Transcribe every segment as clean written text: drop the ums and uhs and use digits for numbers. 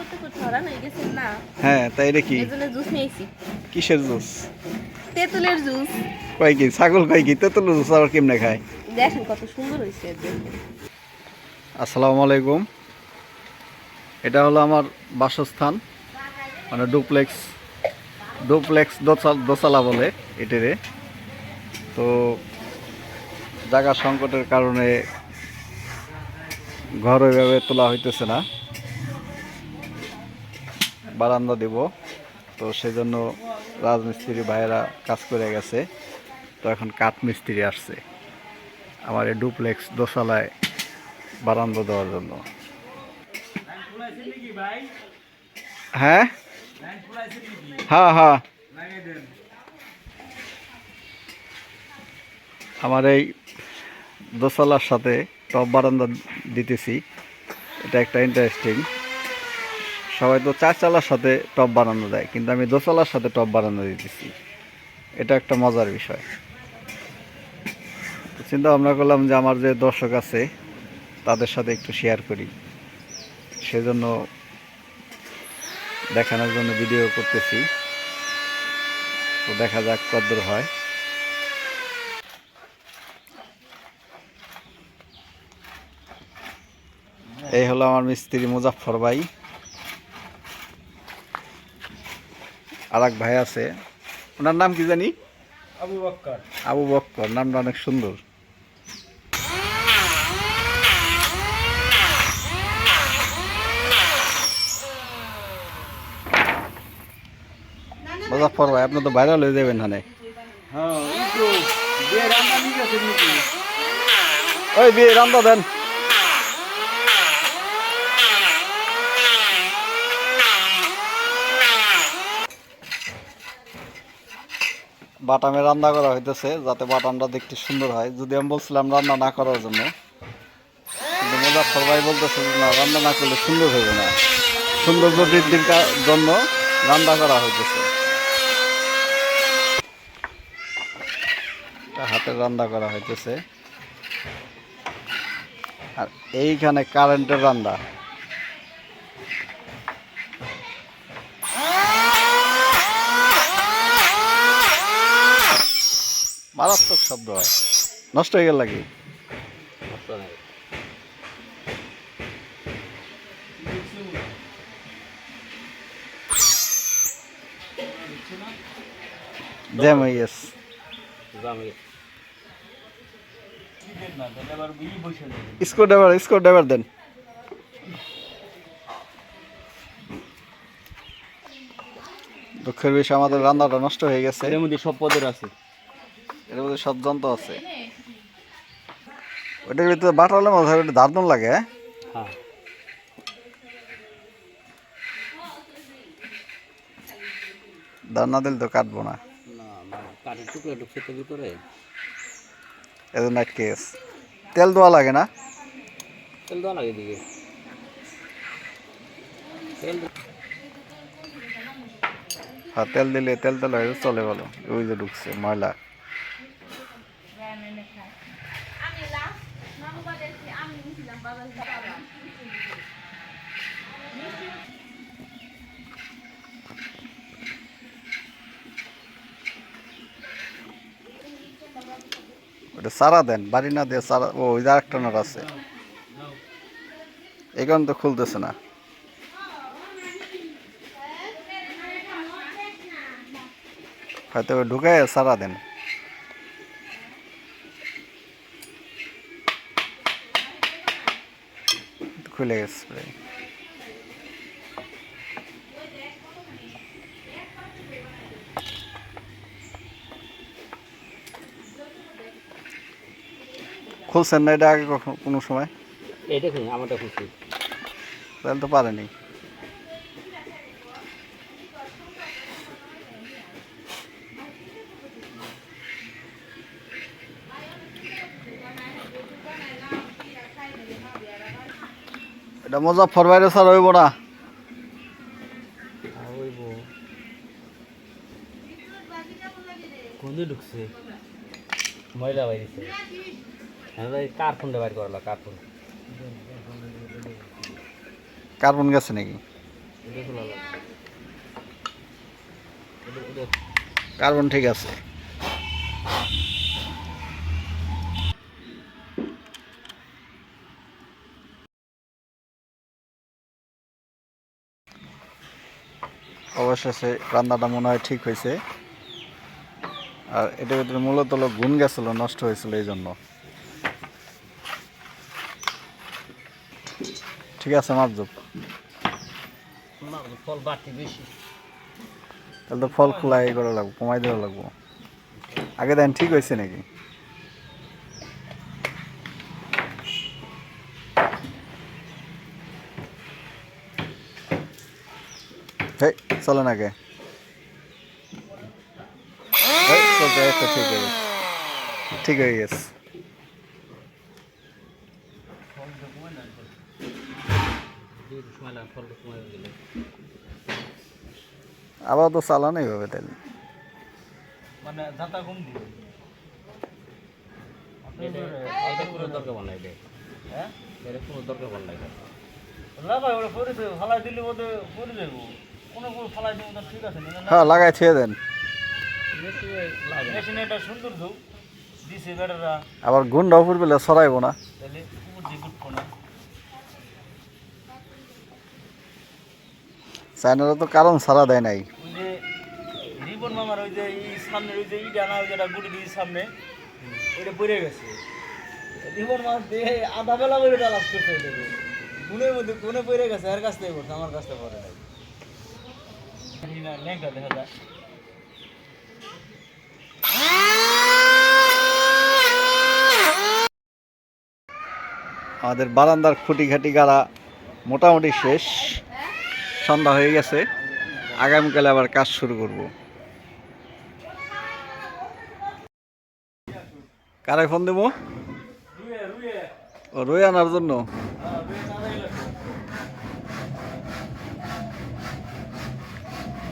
করতে করতে হরান হয়ে গেছেন না, হ্যাঁ তাই এটা কি এজন্য জুস নিয়েছি। কিসের জুস তেঁতুলের জুস। কয় কি ছাগল কয় কি তেঁতুল জুস আবার কেমনে খায় দেখেন কত সুন্দর হয়েছে দেখেন। আসসালামু আলাইকুম এটা হলো আমার বাসস্থান মানে ডুপ্লেক্স ডুপ্লেক্স দোতলা বলে এটারে তো জায়গা সংকটের কারণে ঘর ওইভাবে তোলা হইতেছে না বারান্দা দেব তো সেজন্য রাজমিস্ত্রি ভাইয়েরা কাজ করে গেছে তো এখন কাঠ মিস্ত্রি আসছে আমার এই ডুপ্লেক্স দোতলায় বারান্দা দেওয়ার জন্য হ্যাঁ হ্যাঁ হ্যাঁ আমার এই দোতলার সাথে টপ বারান্দা দিতেছি এটা একটা ইন্টারেস্টিং সবাই তো চারচালার সাথে টপ বারান্দা দেয় কিন্তু আমি দোতলার সাথে টপ বারান্দা দিতেছি এটা একটা মজার বিষয় তো চিন্তা ভাবনা করলাম যে আমার যে দর্শক আছে তাদের সাথে একটু শেয়ার করি সেজন্য দেখানোর জন্য ভিডিও করতেছি তো দেখা যাক কতদূর হয় এই হলো আমার মিস্ত্রি মুজাফফর ভাই আর এক ভাই আছে ওনার নাম কি জানি আবু বক্কর। আবু বক্কর নামটা অনেক সুন্দর মুজাফফর ভাই আপনি তো ভাইরাল হয়ে যাবেন হানে হ্যাঁ এই তো বিয়ে রান্না ঠিক আছে নাকি? ওই বিয়ে রান্দা দেন বাটামে রান্না করা হইতেছে যাতে বাটামটা দেখতে সুন্দর হয় যদি আমি বলছিলাম রান্না না করার জন্য কিন্তু মুজাফফর ভাই বলতেছে যে না রান্না না করলে সুন্দর হবে না সৌন্দর্য বৃদ্ধির জন্য রান্না করা হইতেছে হাতের রান্না করা হইতেছে আর এইখানে কারেন্টের রান্না মারাত্মক শব্দ হয় নষ্ট হয়ে গেল নাকি জ্যাম হয়ে গেছে স্ক্রু ড্রাইভার দেন দুঃখের বিষয় আমাদের রান্নাটা নষ্ট হয়ে গেছে এর মধ্যে সব পদের আছে। এর মধ্যে সব যন্ত্র আছে ওইটার ভিতরে বাটালে মধ্যে দারুণ লাগে হ্যাঁ দার না দিলে তো কাটবো না না কাঠের টুকরো ঢুকছে তো ভিতরে। এজন্য কেস তেল দেওয়া লাগে না তেল দেওয়া লাগে দিকে তেল হ্যাঁ তেল দিলে তেল হয়ে চলে ভালো ওই যে ঢুকছে ময়লা ওটা সারা দেন বাড়ি না দিয়ে সারা ও ওই আর একটা নট আছে এই কারণে তো খুলতেছে না হয়তো ঢুকায় সারা দেন খুলে গেছে প্রায় খুলছেন না এটা আগে কখন কোনো সময় এই দেখুন আমারটা খুশি তাহলে তো পারেনি এটা মুজাফফর ভাইরে স্যার হইব না কোনে ঢুকছে ময়লা বাইরেছে কার ফোনটা বাইর করলা কার ফোন কার্বন গেছে নাকি কার্বন ঠিক আছে। অবশেষে রান্নাটা মনে হয় ঠিক হয়েছে। আর এটার ভিতরে মূলত হলো গুণ গেছিল, নষ্ট হয়েছিল এই জন্য। ঠিক আছে মাপজুপ। ফল বাড়তি বেশি। তাহলে তো ফল খোলা এই করা লাগবো, কমাই দেওয়া লাগবো। আগে দেন ঠিক হয়েছে নাকি? হেই চলো নাকি? চলতে একটা ঠিক হয়ে গেছে, ঠিক হয়ে গেছে। আবার তো চালানোই হবে তাহলে। মানে দাতা কম দিবে। এটা পুরো দরকার বানাই দে। হ্যাঁ? এটা পুরো দরকার বানাই দে। লাগাই ওটা করে দে, ফালাই দিলে ওটা করে দেব। কোনো ফালাই দিব না, ঠিক আছে না? হ্যাঁ লাগাই ছেড়ে দেন। মেশিনে এটা সুন্দর দৌ দিছে বেটারা। আবার গুন্ডা উপর পেলে সরাইবো না। তাহলে বুঝি গুটবো না। চায়নারা তো কারণ সারা দেয় নাই। ওই যে রিবন মামার ওই যে এই সামনে ওই যে ইটা না ওই যেটা গুটি দিয়ে সামনে ওইটা পড়ে গেছে। রিবন মাছ দিয়ে আধা বেলা করে ডালাস করতে ওইটাকে। গুনের মধ্যে কোনে পড়ে গেছে, এর কাছ থেকে পড়ছে, আমার কাছ থেকে পড়ে নাই। ল্যাংটা দেখা যায়। আমাদের বারান্দার খুঁটিখাটি গাড়া মোটামুটি শেষ। সন্ধ্যা হয়ে গেছে, আগামীকালে আবার কাজ শুরু করব। কারাই ফোন দেবো? ও রুই আনার জন্য।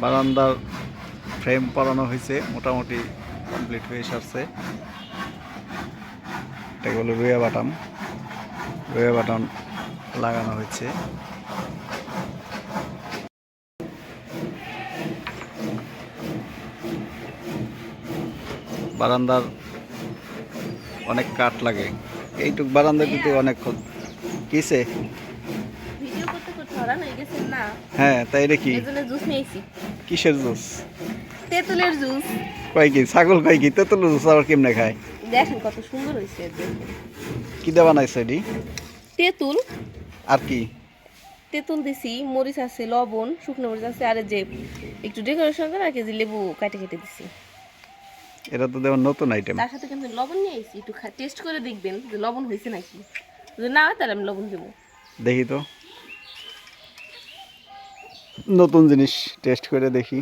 বারান্দার ফ্রেম পরানো হয়েছে, মোটামুটি কমপ্লিট হয়ে সারছে। এটাকে বলে রুইয়া বাটাম। রুইয়া বাটাম লাগানো হয়েছে। বারান্দার অনেক কাঠ লাগে, এইটুক বারান্দা দিতে অনেক কিসে। ভিডিও করতে করতে হরান হয়ে গেছেন না? হ্যাঁ তাই এটা কি? এজন্য জুস নিয়েছি। কিসের জুস? তেঁতুলের জুস। কয় কি ছাগল কয় কি তেঁতুলের জুস আবার কেমনে খায়? দেখেন কত সুন্দর হয়েছে দেখেন। কি দেওয়া বানাইছে এটি? তেঁতুল। আর কি? তেঁতুল দিছি, মরিচ আছে, লবণ, শুকনো মরিচ আছে, আর এই যে একটু ডেকোরেশন করে আর কেজি লেবু কেটে কেটে দিছি। এটা তো দেওয়ার নতুন আইটেম। তার সাথে কিন্তু লবণ নিয়ে আইছি, একটু টেস্ট করে দেখবেন যে লবণ হয়েছে নাকি। যদি না হয় তাহলে আমি লবণ দেবো। দেখি তো, নতুন জিনিস টেস্ট করে দেখি।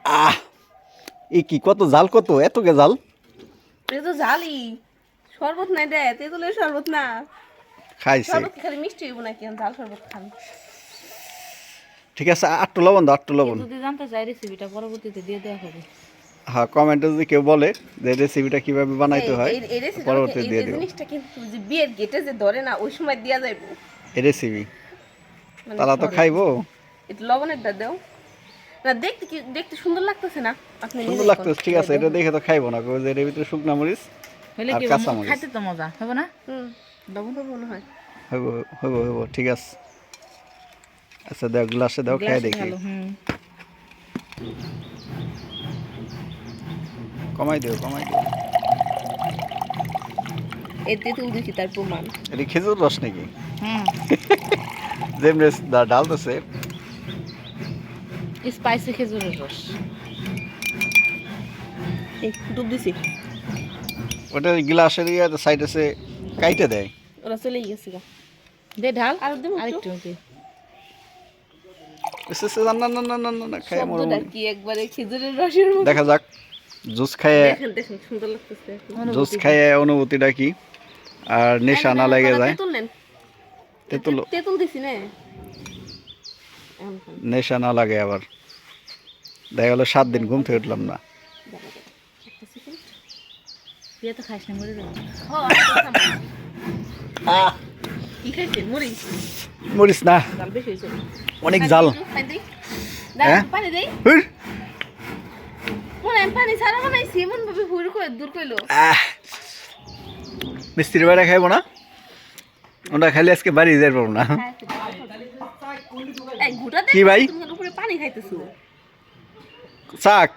আহ এই কি কত জাল, কত এত কে জাল? এটা তো ঝালই, শরবত নাই দে, তেঁতুলের শরবত না। খাইছে শরবত কি খালি মিষ্টি হইব নাকি? ঝাল শরবত খান। ঠিক আছে, আটটু লবণ দাও, আটটু লবণ। যদি জানতে চাই রেসিপিটা পরবর্তীতে দিয়ে দেওয়া হবে। হ্যাঁ কমেন্টে যদি কেউ বলে যে রেসিপিটা কিভাবে বানাইতে হয় পরবর্তীতে দিয়ে দেবো। জিনিসটা কিন্তু যে বিয়ের গেটে যে ধরে না, ওই সময় দেওয়া যাইব। এই রেসিপি তারা তো খাইবো। একটু লবণেরটা দাও না, দেখতে কি দেখতে সুন্দর লাগতেছে না? আপনি সুন্দর লাগতেছে, ঠিক আছে, এটা দেখে তো খাইবো না, যে এর ভিতরে শুকনা মরিচ আর কাঁচা মরিচ। খাইতে তো মজা হবে না? লবণ তো মনে হয় হইব হইব হইব, ঠিক আছে। আচ্ছা দাও, গ্লাসে দাও, খেয়ে দেখি। কমাই দিও, কমাই দিও। এতে তুল দিছি তার প্রমাণ। এটা খেজুর রস নাকি? যেমনি ডালতেছে স্পাইসি খেজুরের রস। এই ডুব দিছি। ওটা গ্লাসের সাইড আছে কাইটে দেয়। ওরা চলে গেছে গা। দে ঢাল আর দেব আরেকটু দে। না না না না না না, খাই মরো। শব্দটা কি একবারে খেজুরের রসের মতো। দেখা যাক জুস খায়, দেখেন দেখেন সুন্দর লাগতেছে। জুস খায় অনুভূতিটা কি, আর নেশা না লেগে যায়। তেঁতুল নেন। তেঁতুল তেঁতুল দিছি না, নেশা না লাগে আবার। দেখা গেলো 7 দিন ঘুম থেকে উঠলাম না। বিয়ে তো খাইস না মরে যাবে আহ, কি খাইছেন মরিচ মরিস না, জাল বেশি হয়েছে অনেক জাল। পানি দেই হ্যাঁ? পানি দেই হুর। মনে হয় পানি ছাড়া বানাইছি এমন ভাবে হুর করে দূর করলো আহ, মিস্ত্রি বাইরে খাইবো না, ওটা খাইলে আজকে বাড়ি যেতে পারবো না। এই ঘুটা কি ভাই? তুমি উপরে পানি খাইতেছো চাক,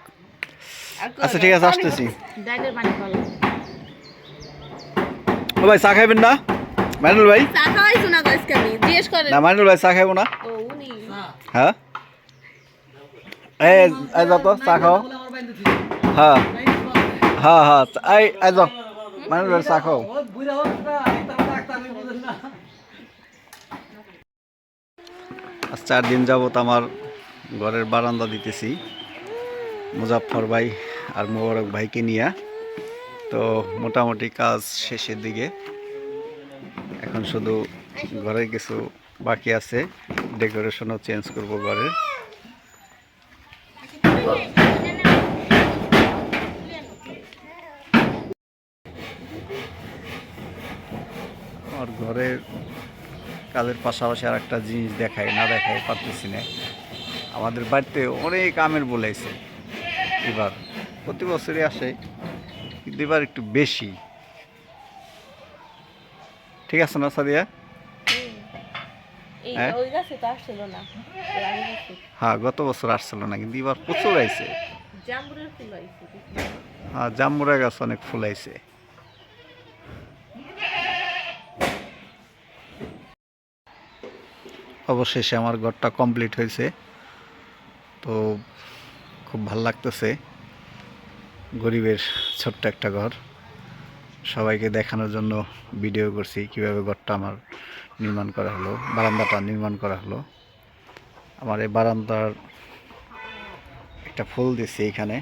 আর আচ্ছা ঠিক আছে আসতেছি। ডাইলের পানি খাওয়া ও ভাই চা খাইবেন না? মাইনুল ভাই, চা খাওয়াইছো না গাইস আমি জিজ্ঞেস করে না মাইনুল ভাই চা খাইবো না? ও উনি হ্যাঁ এই এই যাও তো চা খাও। হ্যাঁ হ্যাঁ হ্যাঁ এই যাও মাইনুল ভাই চা খাও। আজ 4 দিন যাবত আমার ঘরের বারান্দা দিতেছি মুজাফফর ভাই আর মোবারক ভাইকে নিয়ে। তো মোটামুটি কাজ শেষের দিকে, এখন শুধু ঘরে কিছু বাকি আছে, ডেকোরেশনও চেঞ্জ করব ঘরের। আর ঘরের কাজের পাশাপাশি আর একটা জিনিস দেখাই না দেখাই পারতেছি না, আমাদের বাড়িতে অনেক আমের বলাইছে এবার, প্রতি বছরই আসে কিন্তু এবার একটু বেশি। ঠিক আছে না সাদিয়া? এই হ্যাঁ? ওই গাছে তো আসছিল না এর আগে গাছে হ্যাঁ গত বছর আসছিল না, কিন্তু এবার প্রচুর আইছে। জাম্বুরের ফুল হইছে হ্যাঁ জামুরা গাছ অনেক ফুল আইছে। অবশেষে আমার ঘরটা কমপ্লিট হয়েছে, তো খুব ভাল লাগতেছে। গরিবের ছোট্ট একটা ঘর, সবাইকে দেখানোর জন্য ভিডিও করছি কিভাবে ঘরটা আমার নির্মাণ করা হলো, বারান্দাটা নির্মাণ করা হলো। আমার এই বারান্দার একটা ফুল দিছি এখানে,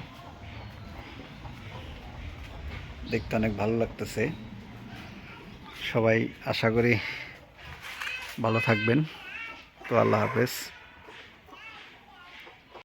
দেখতে অনেক ভালো লাগতেছে। সবাই আশা করি ভালো থাকবেন। তো আল্লাহ হাফেজ।